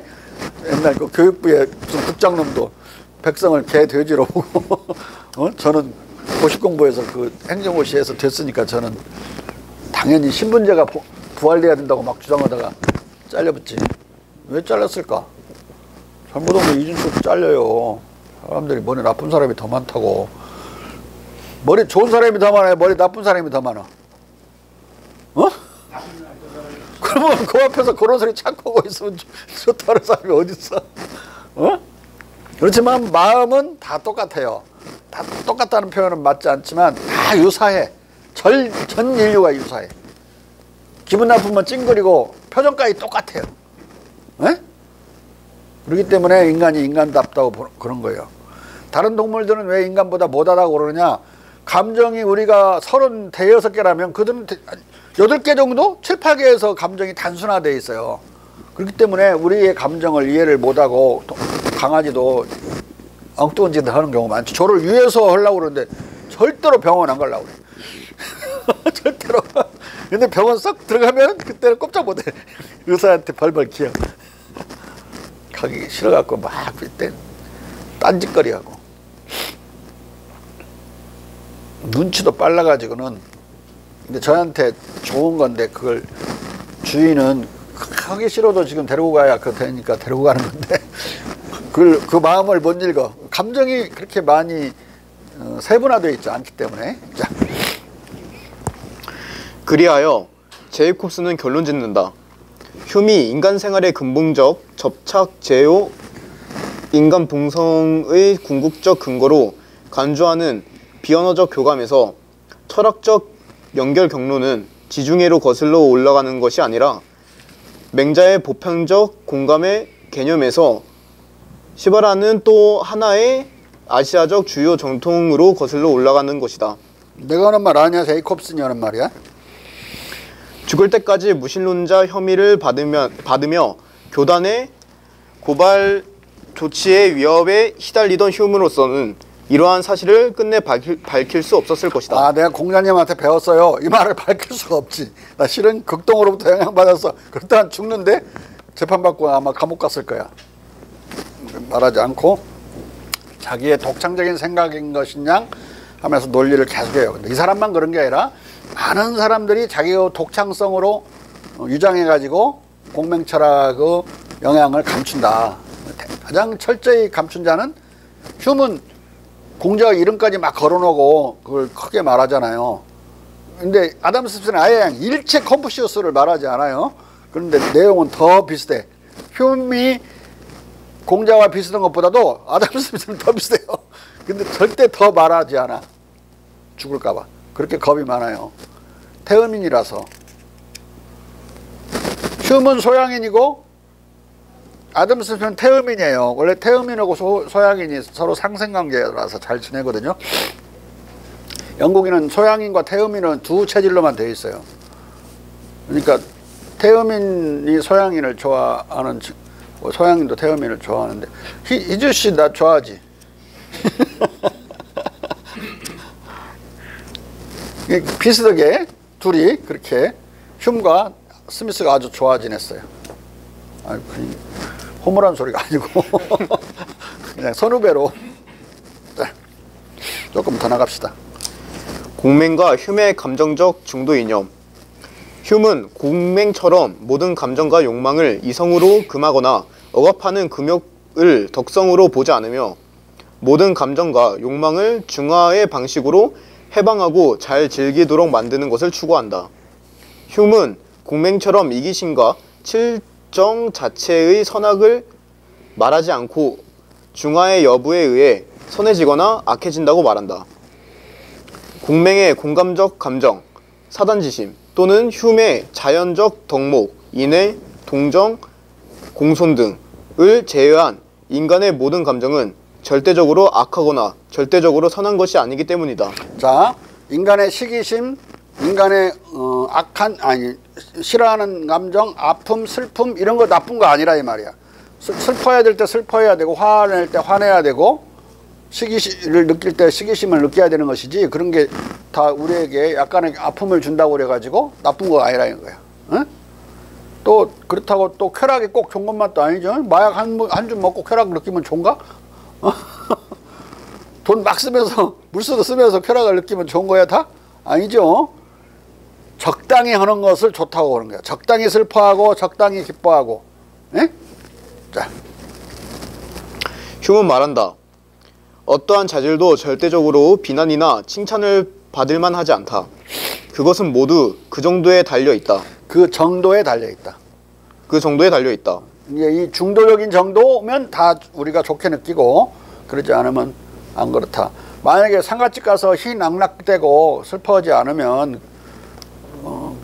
옛날 그 교육부의 무슨 국장놈도 백성을 개 돼지로 보고 저는 고시공부에서 그 행정고시에서 됐으니까 저는 당연히 신분제가 부활돼야 된다고 막 주장하다가 잘려붙지. 왜 잘렸을까? 잘못하면 이준석 잘려요. 사람들이 머리 나쁜 사람이 더 많다고. 머리 좋은 사람이 더 많아요? 머리 나쁜 사람이 더 많아? 그러면 그 앞에서 그런 소리 참고 오고 있으면 좋다는 사람이 어딨어? 그렇지만 마음은 다 똑같아요. 다 똑같다는 표현은 맞지 않지만 다 유사해. 전 인류가 유사해. 기분 나쁘면 찡그리고 표정까지 똑같아요. 에? 그렇기 때문에 인간이 인간답다고 그런 거예요. 다른 동물들은 왜 인간보다 못하다고 그러느냐? 감정이 우리가 36개라면 그들은 8개 정도? 7, 8개에서 감정이 단순화되어 있어요. 그렇기 때문에 우리의 감정을 이해를 못하고 강아지도 엉뚱한 짓을 하는 경우가 많죠. 저를 위해서 하려고 그러는데 절대로 병원 안 가려고 그래. 절대로. 근데 병원 썩 들어가면 그때는 꼼짝 못해. 의사한테 벌벌 기어. 가기 싫어갖고 막 그때 딴짓거리하고. 눈치도 빨라가지고는. 근데 저한테 좋은 건데 그걸 주인은 하기 싫어도 지금 데리고 가야 되니까 데리고 가는 건데 그 마음을 못 읽어. 감정이 그렇게 많이 세분화되어 있지 않기 때문에. 자. 그리하여 제이콥스는 결론 짓는다. 휴미 인간 생활의 근본적 접착 제요 인간 본성의 궁극적 근거로 간주하는 비언어적 교감에서 철학적 연결 경로는 지중해로 거슬러 올라가는 것이 아니라 맹자의 보편적 공감의 개념에서 시바라는 또 하나의 아시아적 주요 정통으로 거슬러 올라가는 것이다. 내가 하는 말 아니야? 제이콥슨이 하는 말이야? 죽을 때까지 무신론자 혐의를 받으며 교단의 고발 조치의 위협에 시달리던 휴무로서는 이러한 사실을 끝내 밝힐 수 없었을 것이다. 아, 내가 공자님한테 배웠어요. 이 말을 밝힐 수가 없지. 나 실은 극동으로부터 영향받아서 그렇다면 죽는데 재판받고 아마 감옥 갔을 거야. 말하지 않고 자기의 독창적인 생각인 것이냐 하면서 논리를 계속해요. 근데 이 사람만 그런 게 아니라 많은 사람들이 자기의 독창성으로 유장해가지고 공맹철학의 영향을 감춘다. 가장 철저히 감춘 자는 휴문. 공자가 이름까지 막 걸어놓고 그걸 크게 말하잖아요. 근데 아담 스미스는 아예 일체 컨푸시우스를 말하지 않아요. 그런데 내용은 더 비슷해. 휴문이 공자와 비슷한 것보다도 아담 스미스는 더 비슷해요. 근데 절대 더 말하지 않아. 죽을까봐. 그렇게 겁이 많아요. 태음인이라서. 휴문 소양인이고 아담 스미스는 태음인이에요. 원래 태음인하고 소양인이 서로 상생관계라서 잘 지내거든요. 영국인은 소양인과 태음인은 두 체질로만 되어 있어요. 그러니까 태음인이 소양인을 좋아하는, 소양인도 태음인을 좋아하는데, 희주 씨 나 좋아하지? 비슷하게 둘이 그렇게 흉과 스미스가 아주 좋아 지냈어요. 아유, 허물한 소리가 아니고 그냥 선후배로. 자, 조금 더 나갑시다. 공맹과 휴의 감정적 중도 이념. 휴는 공맹처럼 모든 감정과 욕망을 이성으로 금하거나 억압하는 금욕을 덕성으로 보지 않으며 모든 감정과 욕망을 중화의 방식으로 해방하고 잘 즐기도록 만드는 것을 추구한다. 휴는 공맹처럼 이기심과 칠정 자체의 선악을 말하지 않고 중화의 여부에 의해 선해지거나 악해진다고 말한다. 공맹의 공감적 감정, 사단지심 또는 휴의 자연적 덕목, 인애, 동정, 공손 등을 제외한 인간의 모든 감정은 절대적으로 악하거나 절대적으로 선한 것이 아니기 때문이다. 자, 인간의 시기심, 인간의 싫어하는 감정, 아픔, 슬픔 이런 거 나쁜 거 아니라 이 말이야. 슬퍼해야 될 때 슬퍼해야 되고 화낼 때 화내야 되고 시기를 느낄 때 시기심을 느껴야 되는 것이지 그런 게 다 우리에게 약간의 아픔을 준다고 그래가지고 나쁜 거 아니라 이거야. 응? 또 그렇다고 또 쾌락이 꼭 좋은 것만 또 아니죠. 마약 한 줌 먹고 쾌락 느끼면 좋은가? 돈 막 쓰면서 물수도 쓰면서 쾌락을 느끼면 좋은 거야 다? 아니죠. 적당히 하는 것을 좋다고 그러는 거야. 적당히 슬퍼하고 적당히 기뻐하고. 에? 자, 휴는 말한다. 어떠한 자질도 절대적으로 비난이나 칭찬을 받을 만하지 않다. 그것은 모두 그 정도에 달려 있다. 그 정도에 달려 있다. 그 정도에 달려 있다. 이 중도적인 정도면 다 우리가 좋게 느끼고 그러지 않으면 안 그렇다. 만약에 상가집 가서 희낙낙대고 슬퍼하지 않으면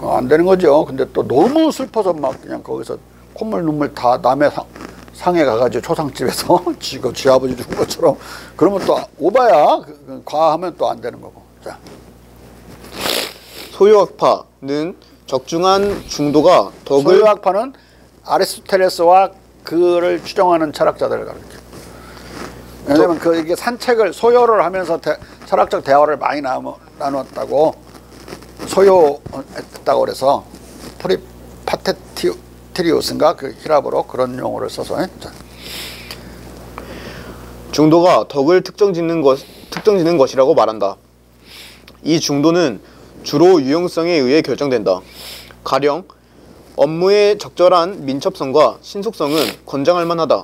안 되는 거죠. 근데 또 너무 슬퍼서 막 그냥 거기서 콧물 눈물 다 남의 상해 가가지고 초상집에서 지 아버지 죽은 것처럼 그러면 또 오바야. 과하면 또 안 되는 거고. 자, 소유학파는 적중한 중도가 덕을 소유학파는 아리스토텔레스와 그를 추종하는 철학자들을 가르쳐. 왜냐면 이게 산책을 소요를 하면서 철학적 대화를 많이 나눴다고 소요했다고 그래서 프리파테티리우스인가 그 히랍어로 그런 용어를 써서. 자. 중도가 덕을 특정짓는 것이라고 말한다. 이 중도는 주로 유용성에 의해 결정된다. 가령 업무의 적절한 민첩성과 신속성은 권장할 만하다.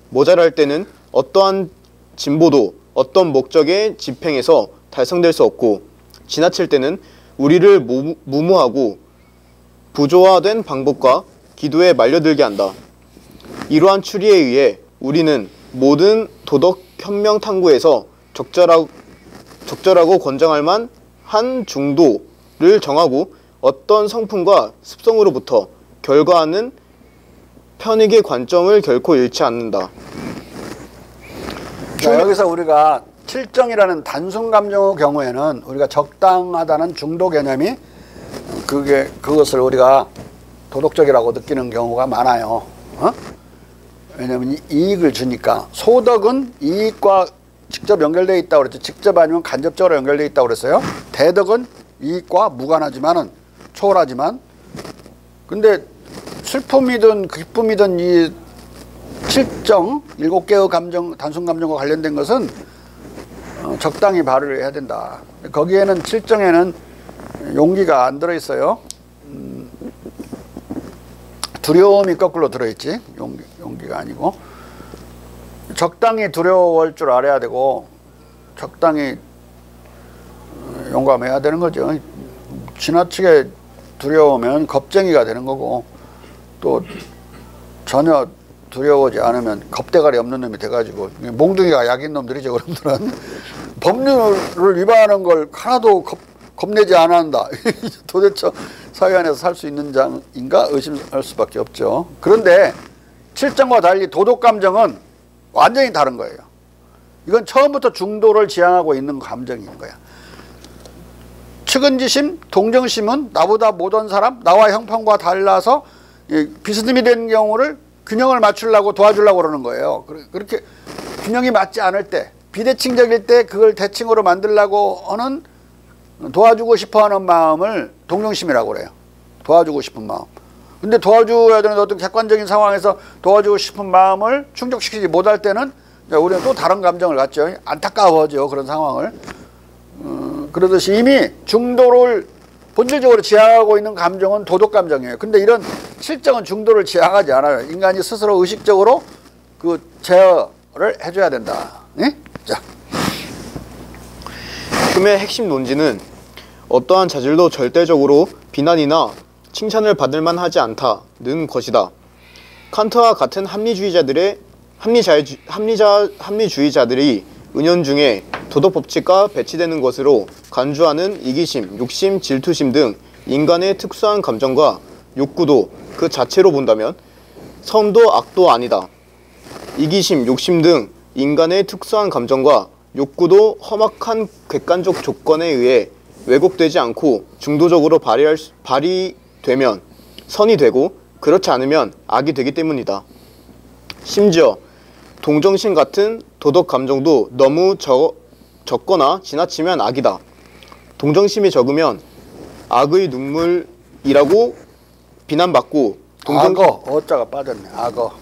모자랄 때는 어떠한 진보도 어떤 목적의 집행에서 달성될 수 없고 지나칠 때는 우리를 무모하고 부조화된 방법과 기도에 말려들게 한다. 이러한 추리에 의해 우리는 모든 도덕 현명 탐구에서 적절하고 권장할 만한 중도를 정하고 어떤 성품과 습성으로부터 결과하는 편익의 관점을 결코 잃지 않는다. 자, 여기서 우리가 칠정이라는 단순 감정의 경우에는 우리가 적당하다는 중도 개념이 그것을 우리가 도덕적이라고 느끼는 경우가 많아요. 왜냐하면 이익을 주니까. 소덕은 이익과 직접 연결되어 있다고 그랬죠. 직접 아니면 간접적으로 연결되어 있다고 그랬어요. 대덕은 이익과 무관하지만은 초월하지만, 근데 슬픔이든 기쁨이든 이 칠정 7개의 감정, 단순 감정과 관련된 것은 적당히 발휘를 해야 된다. 거기에는 칠정에는 용기가 안 들어있어요. 두려움이 거꾸로 들어있지. 용기가 아니고. 적당히 두려워할 줄 알아야 되고 적당히 용감해야 되는 거죠. 지나치게 두려우면 겁쟁이가 되는 거고, 또 전혀 두려워하지 않으면 겁대가리 없는 놈이 돼가지고 몽둥이가 약인 놈들이죠. 그놈들은 법률을 위반하는 걸 하나도 겁내지 않는다. 도대체 사회 안에서 살 수 있는 장인가 의심할 수밖에 없죠. 그런데 칠정과 달리 도덕감정은 완전히 다른 거예요. 이건 처음부터 중도를 지향하고 있는 감정인 거야. 측은지심, 동정심은 나보다 못한 사람, 나와 형편과 달라서 비스듬히 된 경우를 균형을 맞추려고 도와주려고 그러는 거예요. 그렇게 균형이 맞지 않을 때, 비대칭적일 때 그걸 대칭으로 만들려고 하는, 도와주고 싶어하는 마음을 동정심이라고 그래요. 도와주고 싶은 마음. 근데 도와줘야 되는 어떤 객관적인 상황에서 도와주고 싶은 마음을 충족시키지 못할 때는 우리는 또 다른 감정을 갖죠. 안타까워하죠. 그런 상황을. 그러듯이 이미 중도를 본질적으로 지향하고 있는 감정은 도덕감정이에요. 근데 이런 칠정은 중도를 지향하지 않아요. 인간이 스스로 의식적으로 그 제어를 해줘야 된다. 네? 자. 흠의 핵심 논지는 어떠한 자질도 절대적으로 비난이나 칭찬을 받을 만하지 않다는 것이다. 칸트와 같은 합리주의자들이 은연중에 도덕 법칙과 배치되는 것으로 간주하는 이기심, 욕심, 질투심 등 인간의 특수한 감정과 욕구도 그 자체로 본다면 선도 악도 아니다. 이기심, 욕심 등 인간의 특수한 감정과 욕구도 험악한 객관적 조건에 의해 왜곡되지 않고 중도적으로 발휘되면 선이 되고 그렇지 않으면 악이 되기 때문이다. 심지어 동정심 같은 도덕 감정도 너무 적거나 지나치면 악이다. 동정심이 적으면 악의 눈물이라고 비난받고 악어, 어자가 빠졌네. 악어.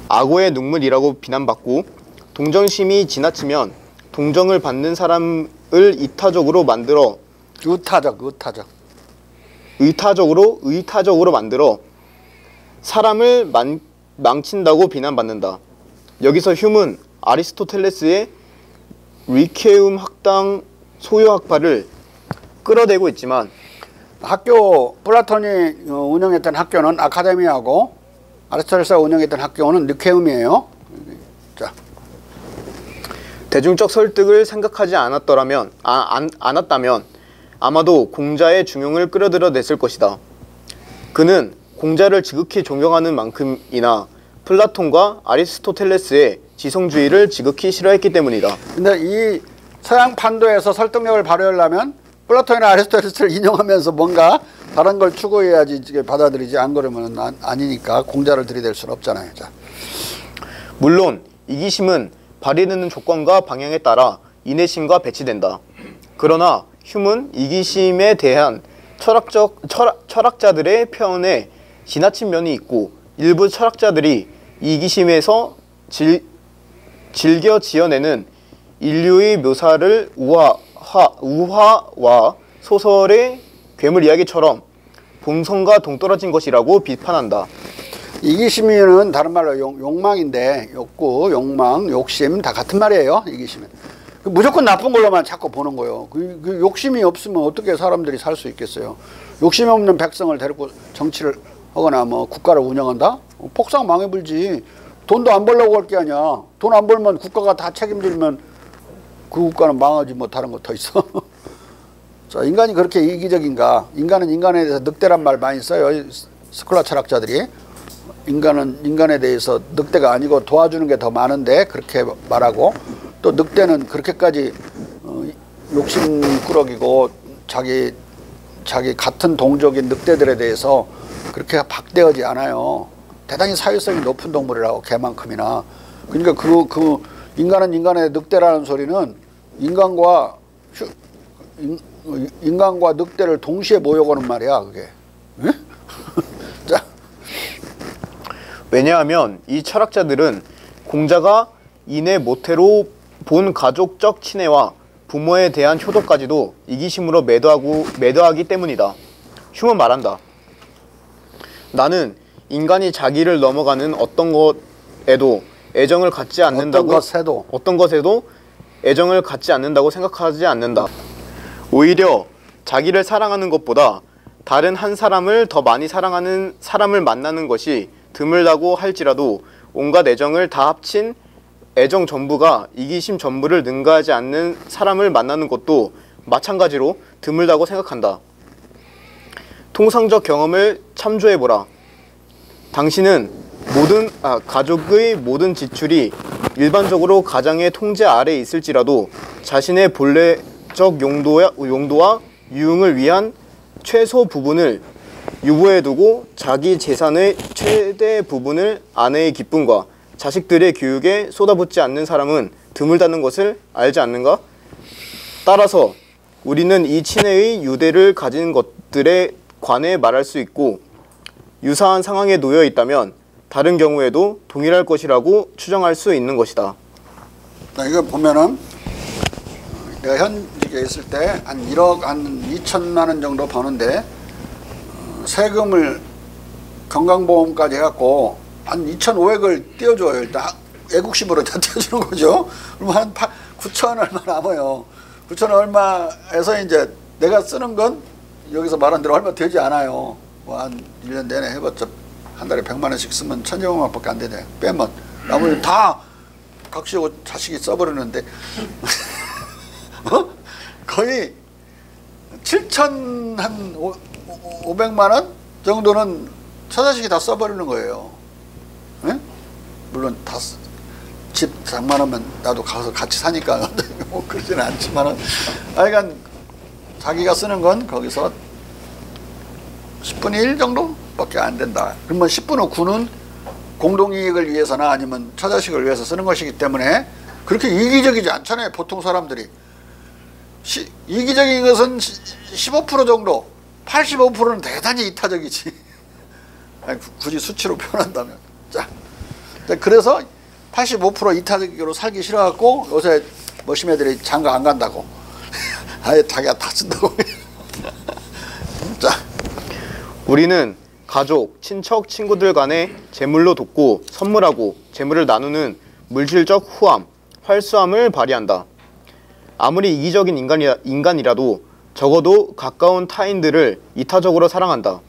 악어의 눈물이라고 비난받고 동정심이 지나치면 동정을 받는 사람을 이타적으로 만들어 의타적으로 만들어 사람을 망친다고 비난받는다. 여기서 흉은 아리스토텔레스의 리케움 학당 소유 학파를 끌어대고 있지만 플라톤이 운영했던 학교는 아카데미아고 아리스토텔레스가 운영했던 학교는 리케움이에요. 자. 대중적 설득을 생각하지 않았다면 아마도 공자의 중용을 끌어들여냈을 것이다. 그는 공자를 지극히 존경하는 만큼이나 플라톤과 아리스토텔레스의 지성주의를 지극히 싫어했기 때문이다. 근데 이 서양 판도에서 설득력을 발휘하려면 플라톤이나 아리스토텔레스를 인용하면서 뭔가 다른 걸 추구해야지 받아들이지, 안 그러면 아니니까 공자를 들이댈 수는 없잖아요. 자. 물론 이기심은 발휘되는 조건과 방향에 따라 인내심과 배치된다. 그러나 흉은 이기심에 대한 철학자들의 표현에 지나친 면이 있고 일부 철학자들이 이기심에서 즐겨 지어내는 인류의 묘사를 우화와 소설의 괴물 이야기처럼 본성과 동떨어진 것이라고 비판한다. 이기심은 다른 말로 욕망인데, 욕구, 욕망, 욕심 다 같은 말이에요. 이기심은 무조건 나쁜 걸로만 자꾸 보는 거예요. 그 욕심이 없으면 어떻게 사람들이 살 수 있겠어요. 욕심이 없는 백성을 데리고 정치를 하거나 뭐 국가를 운영한다? 폭삭 망해불지. 돈도 안 벌려고 할 게 아니야. 돈 안 벌면 국가가 다 책임지면 그 국가는 망하지 뭐 다른 거 더 있어. 자, 인간이 그렇게 이기적인가? 인간은 인간에 대해서 늑대란 말 많이 써요. 스콜라 철학자들이. 인간은 인간에 대해서 늑대가 아니고 도와주는 게 더 많은데 그렇게 말하고, 또 늑대는 그렇게까지 욕심꾸러기고 자기 같은 동족인 늑대들에 대해서 그렇게 박대하지 않아요. 대단히 사회성이 높은 동물이라고, 개만큼이나. 그러니까 그 인간은 인간의 늑대라는 소리는 인간과 늑대를 동시에 모여보는 말이야, 그게. 응? 자. 왜냐하면 이 철학자들은 공자가 이내 모태로 본 가족적 친애와 부모에 대한 효도까지도 이기심으로 매도하기 때문이다. 휴먼 말한다. 나는 인간이 자기를 넘어가는 어떤 것에도 애정을 갖지 않는다고, 어떤 것에도 애정을 갖지 않는다고 생각하지 않는다. 오히려 자기를 사랑하는 것보다 다른 한 사람을 더 많이 사랑하는 사람을 만나는 것이 드물다고 할지라도 온갖 애정을 다 합친 애정 전부가 이기심 전부를 능가하지 않는 사람을 만나는 것도 마찬가지로 드물다고 생각한다. 통상적 경험을 참조해보라. 당신은 가족의 모든 지출이 일반적으로 가장의 통제 아래에 있을지라도 자신의 본래적 용도와 유흥을 위한 최소 부분을 유보해 두고 자기 재산의 최대 부분을 아내의 기쁨과 자식들의 교육에 쏟아붓지 않는 사람은 드물다는 것을 알지 않는가? 따라서 우리는 이 친애의 유대를 가진 것들에 관해 말할 수 있고, 유사한 상황에 놓여 있다면 다른 경우에도 동일할 것이라고 추정할 수 있는 것이다. 이거 보면은 내가 현직에 있을 때 한 1억 한 2천만 원 정도 버는데 세금을 건강보험까지 해갖고 한 2,500을 떼어줘요. 일단 애국심으로 다 떼어주는 거죠. 그러면 한 9천 얼마 남아요. 9천 얼마에서 이제 내가 쓰는 건 여기서 말한 대로 얼마 되지 않아요. 뭐 한 1년 내내 해봤자 한 달에 100만 원씩 쓰면 1,200만 원밖에 안 되네. 빼면 나머지 다 각시고 자식이 써버리는데 거의 7,500만 원 정도는 처자식이 다 써버리는 거예요. 네? 물론 다 집 장만하면 나도 가서 같이 사니까 뭐 그러지는 않지만은, 하여간 자기가 쓰는 건 거기서 10분의 1 정도밖에 안 된다. 그러면 10분의 9는 공동이익을 위해서나 아니면 처자식을 위해서 쓰는 것이기 때문에 그렇게 이기적이지 않잖아요, 보통 사람들이. 이기적인 것은 15% 정도, 85%는 대단히 이타적이지. 아니, 굳이 수치로 표현한다면. 자, 그래서 85% 이타적으로 살기 싫어갖고 요새 머시매들이 장가 안 간다고. 아예 자기가 다 쓴다고. 자, 우리는 가족, 친척, 친구들 간에 제물로 돕고 선물하고 재물을 나누는 물질적 후함, 활수함을 발휘한다. 아무리 이기적인 인간이라도 적어도 가까운 타인들을 이타적으로 사랑한다.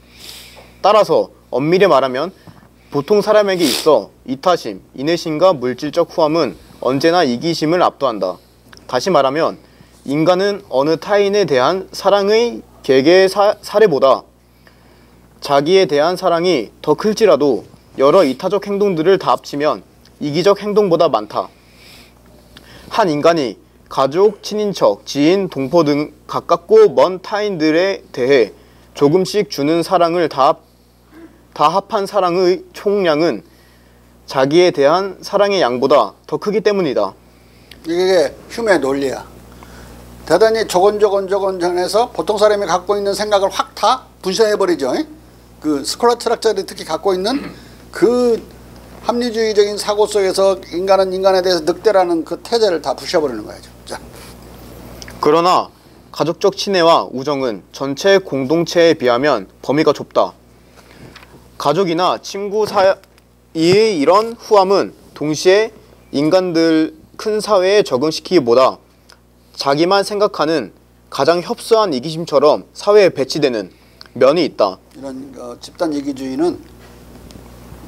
따라서 엄밀히 말하면 보통 사람에게 있어 이타심, 인내심과 물질적 후함은 언제나 이기심을 압도한다. 다시 말하면 인간은 어느 타인에 대한 사랑의 개개의 사례보다 자기에 대한 사랑이 더 클지라도 여러 이타적 행동들을 다 합치면 이기적 행동보다 많다. 한 인간이 가족, 친인척, 지인, 동포 등 가깝고 먼 타인들에 대해 조금씩 주는 사랑을 다 합한 사랑의 총량은 자기에 대한 사랑의 양보다 더 크기 때문이다. 이게 휴메의 논리야. 대단히 조곤조곤해서 보통 사람이 갖고 있는 생각을 확 다 분쇄해버리죠. 그 스콜라 철학자들이 특히 갖고 있는 그 합리주의적인 사고 속에서 인간은 인간에 대해서 늑대라는 그 태제를 다 부셔버리는 거죠. 자. 그러나 가족적 친애와 우정은 전체 공동체에 비하면 범위가 좁다. 가족이나 친구 사이의 이런 후함은 동시에 인간들 큰 사회에 적응시키기보다 자기만 생각하는 가장 협소한 이기심처럼 사회에 배치되는 면이 있다. 이런 집단 이기주의는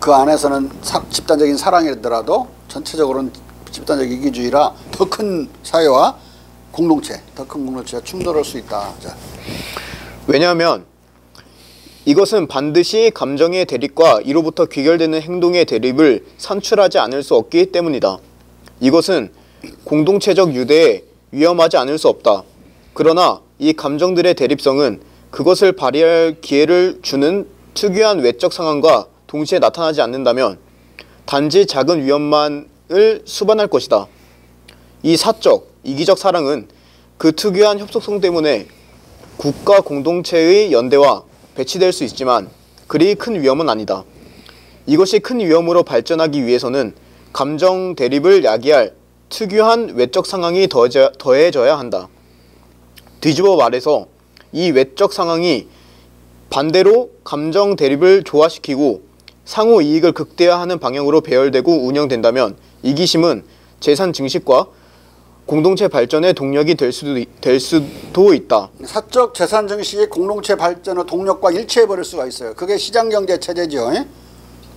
그 안에서는 집단적인 사랑이더라도 전체적으로는 집단적 이기주의라 더 큰 사회와 공동체, 더 큰 공동체가 충돌할 수 있다. 자. 왜냐하면 이것은 반드시 감정의 대립과 이로부터 귀결되는 행동의 대립을 산출하지 않을 수 없기 때문이다. 이것은 공동체적 유대에 위험하지 않을 수 없다. 그러나 이 감정들의 대립성은 그것을 발휘할 기회를 주는 특유한 외적 상황과 동시에 나타나지 않는다면 단지 작은 위험만을 수반할 것이다. 이 사적, 이기적 사랑은 그 특유한 협속성 때문에 국가 공동체의 연대와 배치될 수 있지만 그리 큰 위험은 아니다. 이것이 큰 위험으로 발전하기 위해서는 감정 대립을 야기할 특유한 외적 상황이 더해져야 한다. 뒤집어 말해서 이 외적 상황이 반대로 감정 대립을 조화시키고 상호 이익을 극대화하는 방향으로 배열되고 운영된다면 이기심은 재산 증식과 공동체 발전의 동력이 될 수도 있다. 사적 재산 증식이 공동체 발전의 동력과 일치해버릴 수가 있어요. 그게 시장경제 체제죠.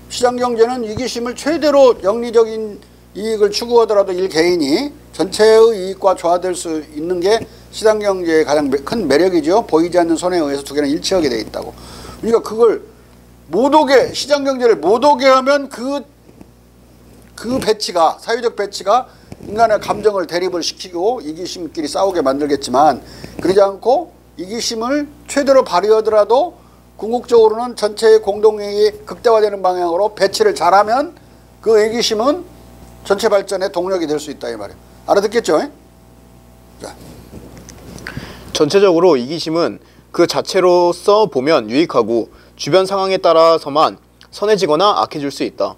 시장경제는 이기심을 최대로 영리적인 이익을 추구하더라도 일개인이 전체의 이익과 조화될 수 있는 게 시장경제의 가장 큰 매력이죠. 보이지 않는 손에 의해서 두 개는 일치하게 돼 있다고. 그러니까 그걸 못 오게, 시장경제를 못 오게 하면 그 배치가, 사회적 배치가 인간의 감정을 대립을 시키고 이기심끼리 싸우게 만들겠지만, 그러지 않고 이기심을 최대로 발휘하더라도 궁극적으로는 전체의 공동이익이 극대화되는 방향으로 배치를 잘하면 그 이기심은 전체 발전의 동력이 될 수 있다 이 말이에요. 알아듣겠죠? 자. 전체적으로 이기심은 그 자체로서 보면 유익하고 주변 상황에 따라서만 선해지거나 악해질 수 있다.